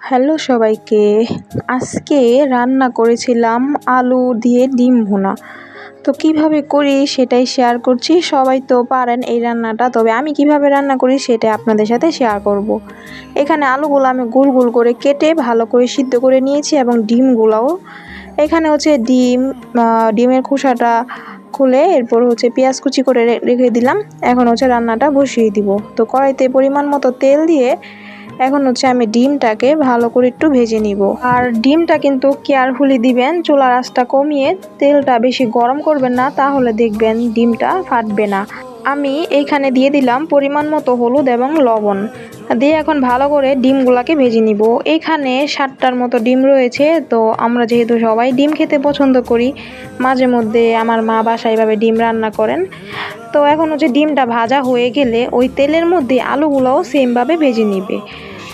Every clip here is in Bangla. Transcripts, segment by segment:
হ্যালো সবাইকে। আজকে রান্না করেছিলাম আলু দিয়ে ডিম ভুনা। তো কিভাবে করি সেটাই শেয়ার করছি। সবাই তো পারেন এই রান্নাটা, তবে আমি কিভাবে রান্না করি সেটা আপনাদের সাথে শেয়ার করব। এখানে আলুগুলো আমি গোল গোল করে কেটে ভালো করে সিদ্ধ করে নিয়েছি এবং ডিমগুলোও। এখানে হচ্ছে ডিমের খোসাটা খুলে এরপর হচ্ছে পেঁয়াজ কুচি করে রেখে দিলাম। এখন হচ্ছে রান্নাটা বসিয়ে দিব। তো কড়াইতে পরিমাণ মতো তেল দিয়ে এখন হচ্ছে আমি ডিমটাকে ভালো করে একটু ভেজে নিব। আর ডিমটা কিন্তু কেয়ারফুলি দিবেন, চুলার আঁচটা কমিয়ে, তেলটা বেশি গরম করবেন না, তাহলে দেখবেন ডিমটা ফাটবে না। আমি এইখানে দিয়ে দিলাম পরিমাণ মতো হলুদ এবং লবণ দিয়ে এখন ভালো করে ডিমগুলাকে ভেজে নিব। এখানে 7টার মতো ডিম রয়েছে। তো আমরা যেহেতু সবাই ডিম খেতে পছন্দ করি, মাঝে মধ্যে আমার মা বাসায় এভাবে ডিম রান্না করেন। তো এখন হচ্ছে ডিমটা ভাজা হয়ে গেলে ওই তেলের মধ্যে আলুগুলোও সেমভাবে ভেজে নিবে।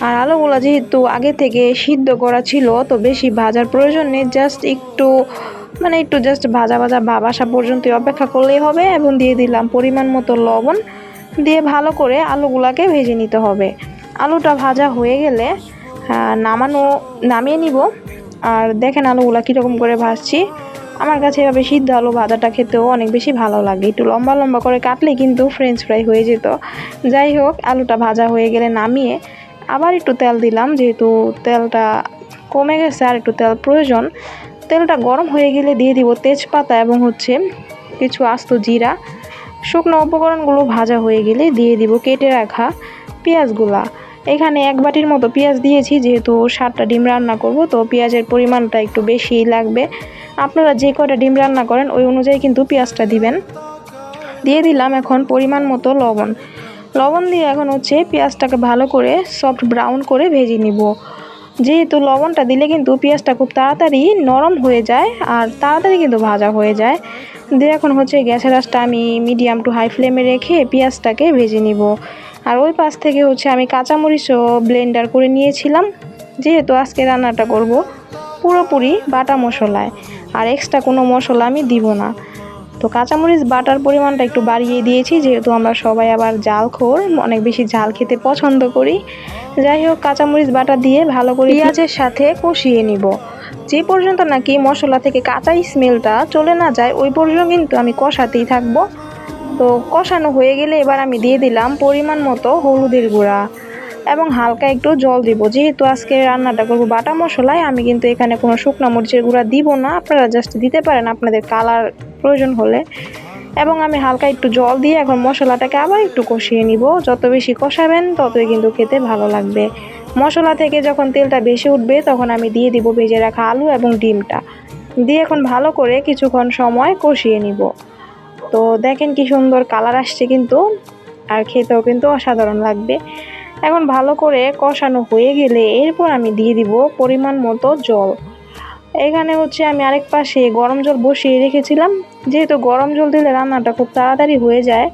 আর আলুগুলো যেহেতু আগে থেকে সিদ্ধ করা ছিল, তো বেশি ভাজার প্রয়োজন নেই, জাস্ট একটু জাস্ট ভাজা ভাজা ভাব আসা পর্যন্ত অপেক্ষা করলেই হবে। এবং দিয়ে দিলাম পরিমাণ মতো লবণ, দিয়ে ভালো করে আলুগুলাকে ভেজে নিতে হবে। আলুটা ভাজা হয়ে গেলে নামিয়ে নিব। আর দেখেন আলুগুলা কীরকম করে ভাজছি। আমার কাছে এভাবে সিদ্ধ আলু ভাজাটা খেতেও অনেক বেশি ভালো লাগে। একটু লম্বা লম্বা করে কাটলে কিন্তু ফ্রেঞ্চ ফ্রাই হয়ে যেত। যাই হোক, আলুটা ভাজা হয়ে গেলে নামিয়ে আবার একটু তেল দিলাম, যেহেতু তেলটা কমে গেছে আর একটু তেল প্রয়োজন। তেলটা গরম হয়ে গেলে দিয়ে দিব তেজপাতা এবং হচ্ছে কিছু আস্ত জিরা। শুকনো উপকরণগুলো ভাজা হয়ে গেলে দিয়ে দিব কেটে রাখা পেঁয়াজগুলা। এখানে 1 বাটির মতো পেঁয়াজ দিয়েছি, যেহেতু 7টা ডিম রান্না করব, তো পেঁয়াজের পরিমাণটা একটু বেশিই লাগবে। আপনারা যে কয়টা ডিম রান্না করেন ওই অনুযায়ী কিন্তু পেঁয়াজটা দিবেন। দিয়ে দিলাম এখন পরিমাণ মতো লবণ দিয়ে এখন হচ্ছে পেঁয়াজটাকে ভালো করে সফট ব্রাউন করে ভেজে নিব। যেহেতু লবণটা দিলে কিন্তু পেঁয়াজটা খুব তাড়াতাড়ি নরম হয়ে যায় আর তাড়াতাড়ি কিন্তু ভাজা হয়ে যায়। দিয়ে এখন হচ্ছে গ্যাসের আঁচটা আমি মিডিয়াম টু হাই ফ্লেমে রেখে পেঁয়াজটাকে ভেজে নিব। আর ওই পাশ থেকে হচ্ছে আমি কাঁচামরিচও ব্লেন্ডার করে নিয়েছিলাম, যেহেতু আজকে রান্নাটা করব পুরোপুরি বাটা মশলায়, আর এক্সট্রা কোনো মশলা আমি দিব না। তো কাঁচামরিচ বাটার পরিমাণটা একটু বাড়িয়ে দিয়েছি, যেহেতু আমরা সবাই আবার জালখোর, অনেক বেশি ঝাল খেতে পছন্দ করি। যাই হোক, কাঁচামরিচ বাটা দিয়ে ভালো করে পেঁয়াজের সাথে কষিয়ে নিব। যে পর্যন্ত নাকি মশলা থেকে কাঁচা স্মেলটা চলে না যায় ওই পর্যন্ত কিন্তু আমি কষাতেই থাকবো। তো কষানো হয়ে গেলে এবার আমি দিয়ে দিলাম পরিমাণ মতো হলুদের গুঁড়া এবং হালকা একটু জল দিব। যেহেতু আজকে রান্নাটা করবো বাটা মশলায়, আমি কিন্তু এখানে কোনো শুকনো মরিচের গুঁড়া দিব না, আপনারা জাস্ট দিতে পারেন আপনাদের কালার প্রয়োজন হলে। এবং আমি হালকা একটু জল দিয়ে এখন মশলাটাকে আবার একটু কষিয়ে নিব। যত বেশি কষাবেন ততই কিন্তু খেতে ভালো লাগবে। মশলা থেকে যখন তেলটা বেশি উঠবে তখন আমি দিয়ে দিব ভেজে রাখা আলু এবং ডিমটা, দিয়ে এখন ভালো করে কিছুক্ষণ সময় কষিয়ে নিব। তো দেখেন কি সুন্দর কালার আসছে কিন্তু, আর খেতেও কিন্তু অসাধারণ লাগবে। এখন ভালো করে কষানো হয়ে গেলে এরপর আমি দিয়ে দিব পরিমাণ মতো জল। এখানে হচ্ছে আমি আরেক পাশে গরম জল বসিয়ে রেখেছিলাম, যেহেতু গরম জল দিলে রান্নাটা খুব তাড়াতাড়ি হয়ে যায়।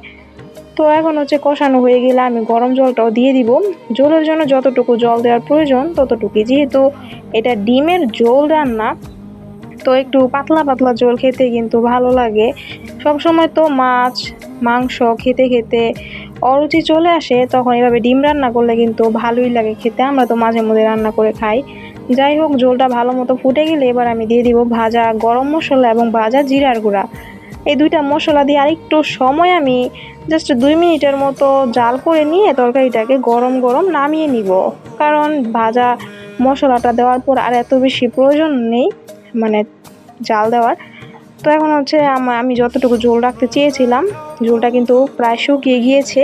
তো এখন হচ্ছে কষানো হয়ে গেলে আমি গরম জলটাও দিয়ে দিব। ঝোলের জন্য যতটুকু জল দেওয়ার প্রয়োজন ততটুকুই, যেহেতু এটা ডিমের ঝোল রান্না, তো একটু পাতলা পাতলা ঝোল খেতে কিন্তু ভালো লাগে। সবসময় তো মাছ মাংস খেতে খেতে অরুচি চলে আসে, তখন এভাবে ডিম রান্না করলে কিন্তু ভালোই লাগে খেতে। আমরা তো মাঝে মধ্যে রান্না করে খাই। যাই হোক, ঝোলটা ভালো মতো ফুটে গেলে এবার আমি দিয়ে দিব ভাজা গরম মশলা এবং ভাজা জিরার গুঁড়া। এই দুইটা মশলা দিয়ে আরেকটু সময় আমি জাস্ট 2 মিনিটের মতো জাল করে নিয়ে তরকারিটাকে গরম গরম নামিয়ে নিব। কারণ ভাজা মশলাটা দেওয়ার পর আর এত বেশি প্রয়োজন নেই জাল দেওয়ার। তো এখন হচ্ছে আমি যতটুকু ঝোল রাখতে চেয়েছিলাম ঝোলটা কিন্তু প্রায় শুকিয়ে গিয়েছে।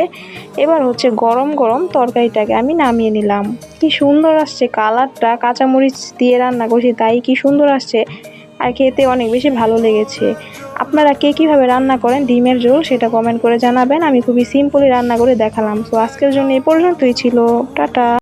এবার হচ্ছে গরম গরম তরকারিটাকে আমি নামিয়ে নিলাম। কি সুন্দর আসছে কালারটা, কাঁচামরিচ দিয়ে রান্না করছি তাই কি সুন্দর আসছে, আর খেতে অনেক বেশি ভালো লেগেছে। আপনারা কে কীভাবে রান্না করেন ডিমের ঝোল সেটা কমেন্ট করে জানাবেন। আমি খুবই সিম্পলি রান্না করে দেখালাম। তো আজকের জন্য এই পর্যন্তই ছিল। টাটা।